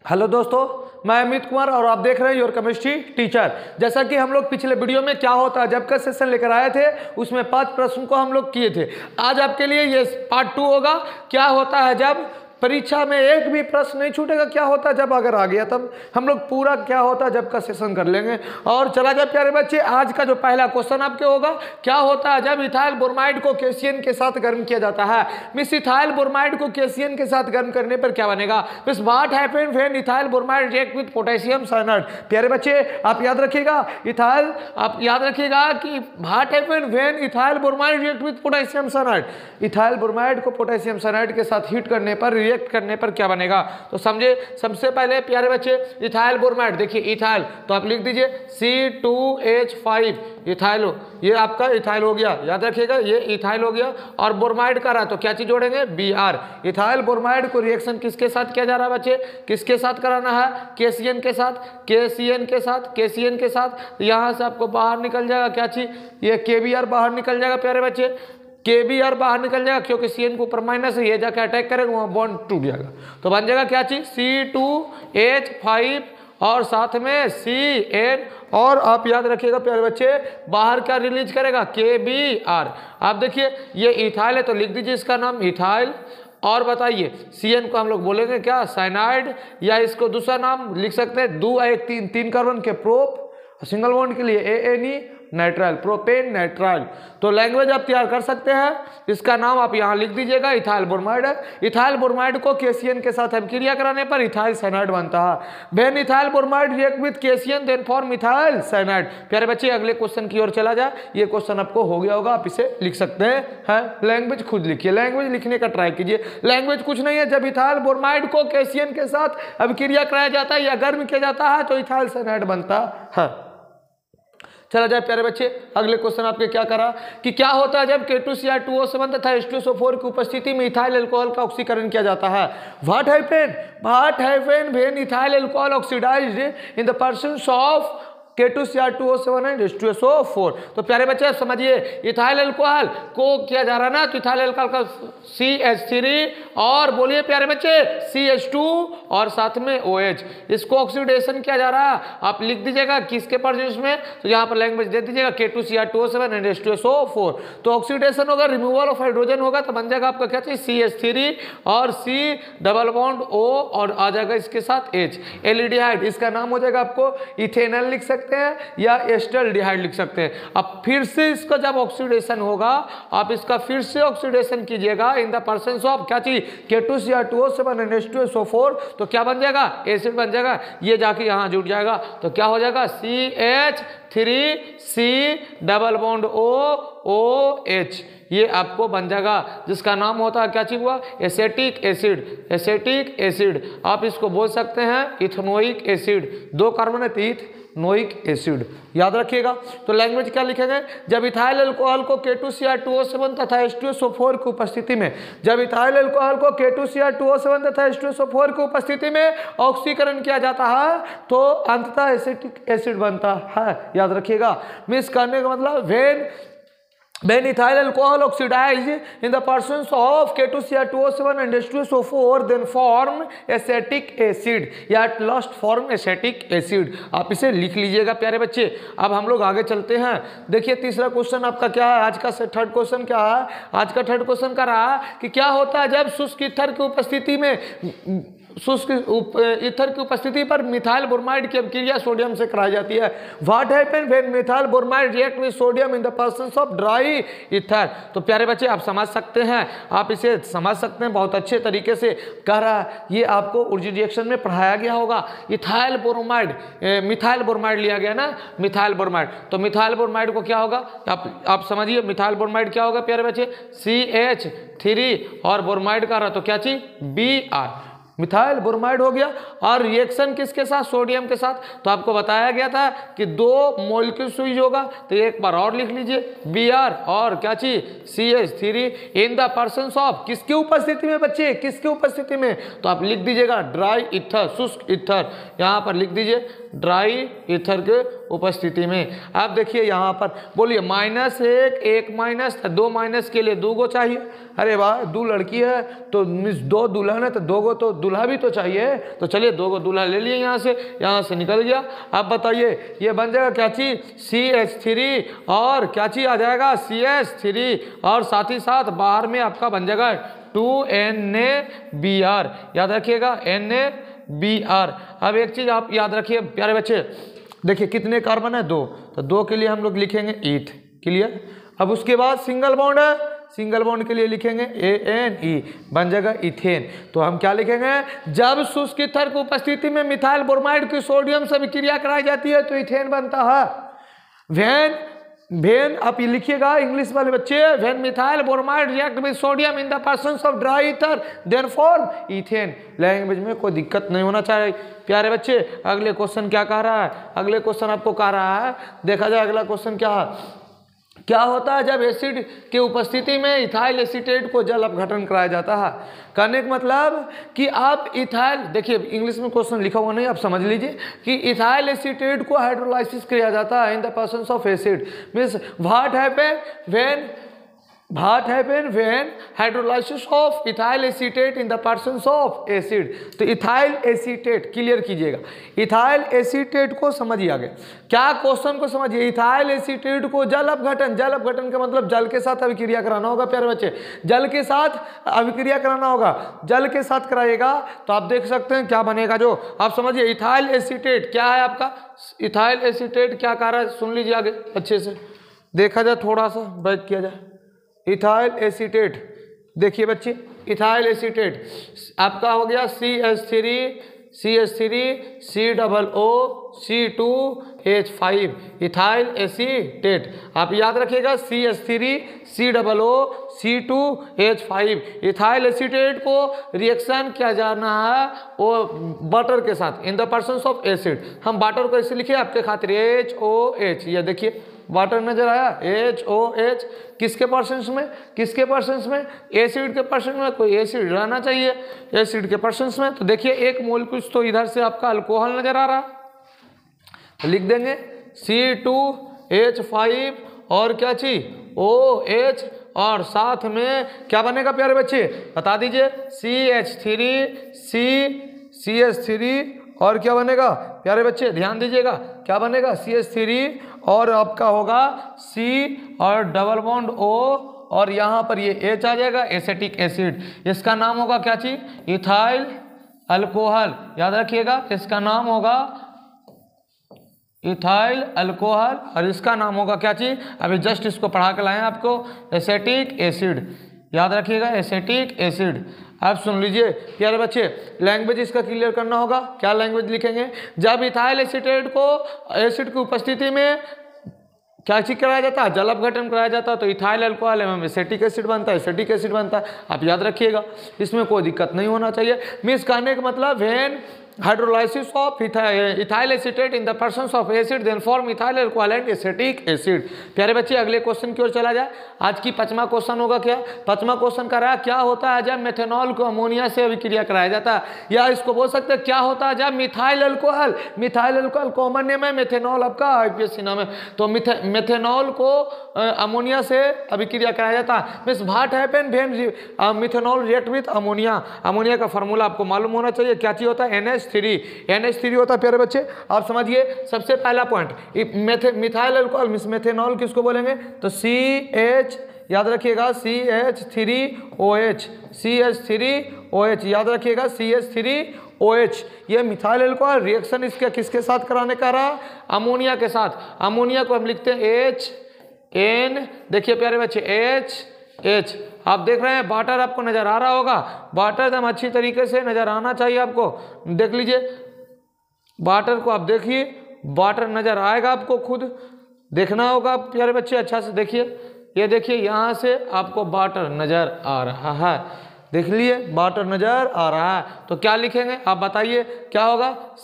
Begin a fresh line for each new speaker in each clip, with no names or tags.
Hello दोस्तों, मैं अमित कुमार और आप देख रहे हैं योर केमिस्ट्री टीचर। जैसा कि हम लोग पिछले वीडियो में क्या होता है जब का सेशन लेकर आए थे, उसमें 5 प्रश्न को हम लोग किए थे। आज आपके लिए ये पार्ट 2 होगा। क्या होता है जब परीक्षा में एक भी प्रश्न नहीं छूटेगा, क्या होता है जब अगर आ गया, तब हम लोग पूरा क्या होता है जब का सेशन कर लेंगे। और चला जाए प्यारे बच्चे, आज का जो पहला क्वेश्चन आपके होगा, क्या होता है जब इथाइल ब्रोमाइड को केसीएन के साथ गर्म किया जाता है। मिस इथाइल ब्रोमाइड को केसीएन के साथ गर्म करने पर क्या बनेगा। Miss what happen when ethyl bromide react with potassium cyanide. प्यारे बच्चे आप याद रखिएगा, आप याद रखिएगा कि what happen when ethyl bromide react with potassium cyanide. Ethyl bromide को पोटेशियम साइनाइड के साथ हीट करने पर करने पर क्या बनेगा, तो समझे। सबसे पहले प्यारे बच्चे इथाइल ब्रोमाइड, देखिए इथाइल तो आप लिख दीजिए C2H5 इथाइल, ये आपका इथाइल हो गया, याद रखिएगा ये इथाइल हो गया। और ब्रोमाइड का रहा तो क्या चीज जोड़ेंगे, Br। इथाइल ब्रोमाइड को रिएक्शन किसके साथ किया जा रहा है बच्चे, किसके साथ कराना है, केसीएन के साथ, केसीएन के साथ, केसीएन के साथ। यहां से आपको बाहर निकल जाएगा क्या चीज, ये Kbr बाहर निकल जाएगा प्यारे बच्चे, Kbr बाहर निकल जाएगा क्योंकि Cn को ऊपर माइनस है, ये जाकर अटैक करेगा, वहाँ बॉन्ड टूट जाएगा। तो बन जाएगा क्या चीज C2H5 और साथ में Cn, और आप याद रखिएगा प्यारे बच्चे बाहर क्या रिलीज करेगा, Kbr। आप देखिए ये इथाइल है तो लिख दीजिए इसका नाम इथाइल। और बताइए Cn को हम लोग बोलेंगे क्या, साइनाइड, या इसको दूसरा नाम लिख सकते हैं तीन कार्बन के प्रोप, सिंगल बॉन्ड के लिए ANE नाइट्राइल, प्रोपेन नाइट्राइल। तो लैंग्वेज आप तैयार कर सकते हैं, इसका नाम आप यहाँ लिख दीजिएगा, इथाइल ब्रोमाइड है। इथाइल ब्रोमाइड को केसीएन के साथ अभिक्रिया कराने पर इथाइल साइनाइड बनता है। When ethyl bromide react with KCN then form ethyl cyanide. प्यारे बच्चे अगले क्वेश्चन की ओर चला जाए, ये क्वेश्चन आपको हो गया होगा, आप इसे लिख सकते हैं। लैंग्वेज खुद लिखिए, लैंग्वेज लिखने का ट्राई कीजिए। लैंग्वेज कुछ नहीं है, जब इथाइल ब्रोमाइड को केसीएन के साथ अभिक्रिया कराया जाता है या गर्म किया जाता है तो इथाइल साइनाइड बनता है। चला जाए प्यारे बच्चे, अगले क्वेश्चन आपके क्या करा कि क्या होता है जब K2Cr2O7 तथा H2SO4 की उपस्थिति में इथाइल अल्कोहल का ऑक्सीकरण किया जाता है। What happen when ethyl alcohol oxidized in the presence of K2Cr2O7 and H2SO4। तो प्यारे बच्चे समझिए, इथाइल अल्कोहल को किया जा रहा ना, तो इथाइल अल्कोहल का CH3 और बोलिए प्यारे बच्चे CH2 और साथ में OH, इसको ऑक्सीडेशन किया जा रहा है। आप लिख दीजिएगा किसके प्रेजेंस में, तो यहाँ पर लैंग्वेज दे दीजिएगा K2Cr2O7 एंड H2SO4। तो ऑक्सीडेशन होगा, रिमूवल ऑफ हाइड्रोजन होगा, तो बन जाएगा आपका क्या चाहिए CH3 और C डबल बॉन्ड O और आ जाएगा इसके साथ H, एल्डिहाइड। इसका नाम हो जाएगा आपको इथेनॉल लिख सकते हैं या एस्टल्डिहाइड लिख सकते हैं। अब फिर से इसका जब ऑक्सीडेशन होगा, आप इसका फिर से ऑक्सीडेशन कीजिएगा इन द प्रेजेंस ऑफ क्या चीज K2Cr2O7 एंड H2SO4, तो क्या बन जाएगा, एसिड बन जाएगा। ये जाके यहां जुड़ जाएगा तो क्या हो जाएगा CH3C डबल बॉन्ड OH, ये आपको बन जाएगा, जिसका नाम होता है क्या चीज हुआ, एसेटिक एसिड। एसेटिक एसिड आप इसको बोल सकते हैं इथेनोइक एसिड, 2 कार्बन है इथेनोइक एसिड, याद रखिएगा। तो लैंग्वेज क्या लिखेंगे, जब इथाइल अल्कोहल को K2Cr2O7 तथा H2SO4 की उपस्थिति में, जब इथाइल अल्कोहल को K2Cr2O7 तथा H2SO4 की उपस्थिति में ऑक्सीकरण किया जाता है तो अंततः एसिटिक एसिड बनता है, याद रखिएगा। मिस करने का मतलब when ethyl alcohol oxidized in the presence of K2Cr2O7 and H2SO4 then form acetic acid या at last form acetic acid। आप इसे लिख लीजिएगा प्यारे बच्चे। अब हम लोग आगे चलते हैं। देखिए तीसरा क्वेश्चन आपका क्या है, आज का थर्ड क्वेश्चन क्या है, आज का थर्ड क्वेश्चन का रहा कि क्या होता है जब शुष्क ईथर की उपस्थिति में, शुष्क ईथर की उपस्थिति पर मिथाइल ब्रोमाइड की अभिक्रिया सोडियम से कराई जाती है। What happen when methyl bromide react with sodium in the presence of dry ether. तो प्यारे बच्चे आप समझ सकते हैं, आप इसे समझ सकते हैं बहुत अच्छे तरीके से। कह रहा है ये आपको ऊर्जा रिएक्शन में पढ़ाया गया होगा। इथाइल ब्रोमाइड, मिथाइल ब्रोमाइड लिया गया ना, मिथाइल ब्रोमाइड, तो मिथाइल ब्रोमाइड को क्या होगा, आप समझिए मिथाइल ब्रोमाइड क्या होगा प्यारे बच्चे, CH3 और ब्रोमाइड का रहा तो क्या चीज Br, मिथाइल ब्रोमाइड हो गया। और रिएक्शन किसके साथ, सोडियम के साथ। तो आपको बताया गया था कि 2 मोलिक्यूल स्विच होगा, तो एक बार और लिख लीजिए Br और क्या चीज CH3 in the presence of, किसकी उपस्थिति में बच्चे, किसकी उपस्थिति में, तो आप लिख दीजिएगा ड्राई ईथर, शुष्क ईथर, यहाँ पर लिख दीजिए ड्राई ईथर के उपस्थिति में। आप देखिए यहाँ पर बोलिए -1 1 माइनस, 2 माइनस के लिए 2 गो चाहिए। अरे वाह, 2 लड़की है तो मिस 2 दुल्हन है तो 2 गो, तो दूल्हा भी तो चाहिए। तो चलिए 2 को दूल्हा ले लिए, यहाँ से निकल गया। अब बताइए ये बन जाएगा क्या चीज़, CH3 और क्या चीज़ आ जाएगा CH3 और साथ ही साथ बाहर में आपका बन जाएगा 2NaBr, याद रखिएगा NaBr। अब एक चीज़ आप याद रखिए प्यारे बच्चे, देखिए कितने कार्बन है 2, तो 2 के लिए हम लोग लिखेंगे ईथ, क्लियर। अब उसके बाद सिंगल बॉन्ड है, सिंगल बॉन्ड के लिए लिखेंगे ANE, बन जाएगा इथेन। तो हम क्या लिखेंगे, जब शुष्क ईथर की उपस्थिति में मिथाइल ब्रोमाइड की सोडियम से अभिक्रिया कराई जाती है तो इथेन बनता है। वेन आप ये लिखिएगा इंग्लिश वाले बच्चे, when methyl bromide react with sodium in the presence of dry ether then form ethane. Language में कोई दिक्कत नहीं होना चाहिए प्यारे बच्चे। अगले क्वेश्चन क्या कह रहा है, अगले क्वेश्चन आपको कह रहा है, देखा जाए अगला क्वेश्चन क्या है। क्या होता है जब एसिड के उपस्थिति में इथाइल एसीटेट को जल अपघटन कराया जाता है। कहने का मतलब कि आप इथाइल, देखिए इंग्लिश में क्वेश्चन लिखा हुआ नहीं, आप समझ लीजिए कि इथाइल एसीटेट को हाइड्रोलाइसिस किया जाता है इन the presence of acid. Means what happen when hydrolysis of ethyl acetate in the presence of acid. तो इथाइल एसीटेट क्लियर कीजिएगा, इथाइल एसीटेट को समझिए आगे क्या क्वेश्चन को समझिए। इथाइल एसीटेट को जल अपघटन, जल अपघटन का मतलब जल के साथ अभिक्रिया कराना होगा प्यारे बच्चे, जल के साथ अभिक्रिया कराना होगा, जल के साथ कराइएगा तो आप देख सकते हैं क्या बनेगा। जो आप समझिए इथाइल एसीटेट क्या है आपका, इथाइल एसीटेट क्या कह रहा है सुन लीजिए आगे अच्छे से, देखा जाए थोड़ा सा बैक किया जाए। इथाइल एसीटेट देखिए बच्चे, इथाइल एसीटेट आपका हो गया CH3 COOC2H5 इथाइल एसीटेट। आप याद रखिएगा CH3 COOC2H5 इथाइल एसीटेट को रिएक्शन किया जाना है वो वाटर के साथ इन द प्रेजेंस ऑफ एसिड। हम वाटर को ऐसे लिखिए आपके खातिर HOH, ये देखिए वाटर नजर आया HOH, किसके परसेंट में, किसके परसेंट में, एसिड के परसेंट में। कोई एसिड रहना चाहिए एसिड के परसेंट में। तो देखिए एक मोलकुल तो इधर से आपका अल्कोहल नजर आ रहा, तो लिख देंगे C2H5 और क्या चीज OH और साथ में क्या बनेगा प्यारे बच्चे बता दीजिए CH3 और क्या बनेगा प्यारे बच्चे ध्यान दीजिएगा, क्या बनेगा CH3 और आपका होगा C और डबल बॉन्ड O और यहाँ पर ये H आ जाएगा एसिटिक एसिड। इसका नाम होगा क्या चीज, इथाइल अल्कोहल, याद रखिएगा इसका नाम होगा इथाइल अल्कोहल और इसका नाम होगा क्या चीज, अभी जस्ट इसको पढ़ा के लाए आपको एसिटिक एसिड, याद रखिएगा एसिटिक एसिड। आप सुन लीजिए प्यारे बच्चे, लैंग्वेज इसका क्लियर करना होगा। क्या लैंग्वेज लिखेंगे, जब इथाइल एसीटेट को एसिड की उपस्थिति में क्या चीज कराया जाता है, जल अपघटन कराया जाता है तो इथाइल अल्कोहल एवं एसिटिक एसिड बनता है, एसिटिक एसिड बनता है। आप याद रखिएगा, इसमें कोई दिक्कत नहीं होना चाहिए। मीन्स कहने का मतलब when hydrolysis of ethyl acetate in the presence of acid then form ethyl alcohol and acetic acid. प्यारे बच्चे अगले क्वेश्चन की ओर चला जाए। आज की 5वां क्वेश्चन होगा क्या, 5वां क्वेश्चन कर रहा है क्या होता है जब मेथेनॉल को अमोनिया से अभिक्रिया कराया जाता है, या इसको बोल सकते हैं क्या होता है जब मिथाइल अल्कोहल कॉमन नेम है, मेथेनॉल आपका आईपीएससी नाम है, तो मेथेनॉल को अमोनिया से अभिक्रिया कराया जाता है। Means what happen when methanol react with ammonia. Ammonia का फार्मूला आपको मालूम होना चाहिए, क्या चीज होता है NH3 होता है प्यारे बच्चे। आप समझिए सबसे पहला point methyl alcohol means methanol किसको बोलेंगे, तो CH याद रखिएगा CH3OH याद रखिएगा CH3OH। ये मिथाइल अल्कोहल रिएक्शन इसके किसके साथ कराने का रहा, अमोनिया के साथ। अमोनिया को हम लिखते हैं HN, देखिए प्यारे बच्चे H आप देख रहे हैं वाटर आपको नजर आ रहा होगा, वाटर एकदम अच्छी तरीके से नजर आना चाहिए आपको, देख लीजिए वाटर को आप देखिए, वाटर नजर आएगा आपको, खुद देखना होगा प्यारे बच्चे अच्छा से देखिए। ये देखिए यहाँ से आपको वाटर नजर आ रहा है, देख लिए वाटर नजर आ रहा है। तो क्या लिखेंगे आप बताइए क्या होगा,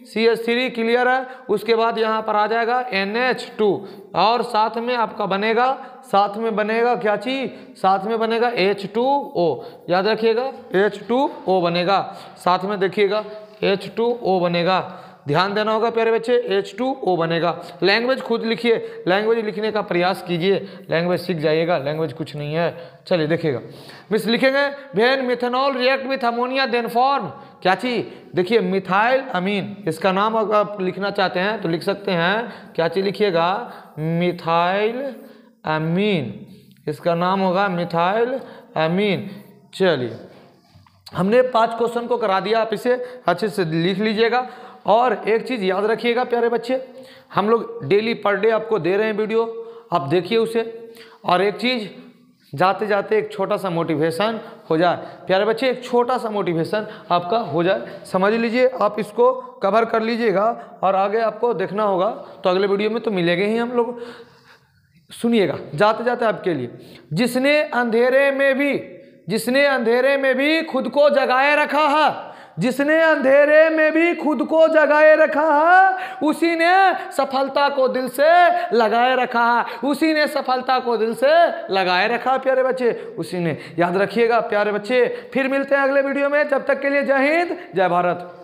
CH3 क्लियर है। उसके बाद यहाँ पर आ जाएगा NH2 और साथ में आपका बनेगा, साथ में बनेगा क्या चीज, साथ में बनेगा H2O, याद रखिएगा H2O बनेगा, साथ में देखिएगा H2O बनेगा। ध्यान देना होगा प्यारे बच्चे, H2O बनेगा। लैंग्वेज खुद लिखिए, लैंग्वेज लिखने का प्रयास कीजिए, लैंग्वेज सीख जाइएगा, लैंग्वेज कुछ नहीं है। चलिए देखिएगा, मिस लिखेंगे when methanol react with ammonia then form क्या चीज, देखिए मिथाइल अमीन, इसका नाम अगर आप लिखना चाहते हैं तो लिख सकते हैं, क्या चीज लिखिएगा, मिथाइल अमीन, इसका नाम होगा मिथाइल अमीन। चलिए हमने 5 क्वेश्चन को करा दिया, आप इसे अच्छे से लिख लीजिएगा। और एक चीज़ याद रखिएगा प्यारे बच्चे, हम लोग डेली पर डे आपको दे रहे हैं वीडियो, आप देखिए उसे। और एक चीज़ जाते जाते एक छोटा सा मोटिवेशन हो जाए प्यारे बच्चे, एक छोटा सा मोटिवेशन आपका हो जाए, समझ लीजिए, आप इसको कवर कर लीजिएगा। और आगे आपको देखना होगा तो अगले वीडियो में तो मिलेंगे ही हम लोग। सुनिएगा जाते जाते आपके लिए, जिसने अंधेरे में भी खुद को जगाए रखा है, जिसने अंधेरे में भी खुद को जगाए रखा है, उसी ने सफलता को दिल से लगाए रखा है, उसी ने सफलता को दिल से लगाए रखा है प्यारे बच्चे, उसी ने, याद रखिएगा प्यारे बच्चे। फिर मिलते हैं अगले वीडियो में, जब तक के लिए जय हिंद जय भारत।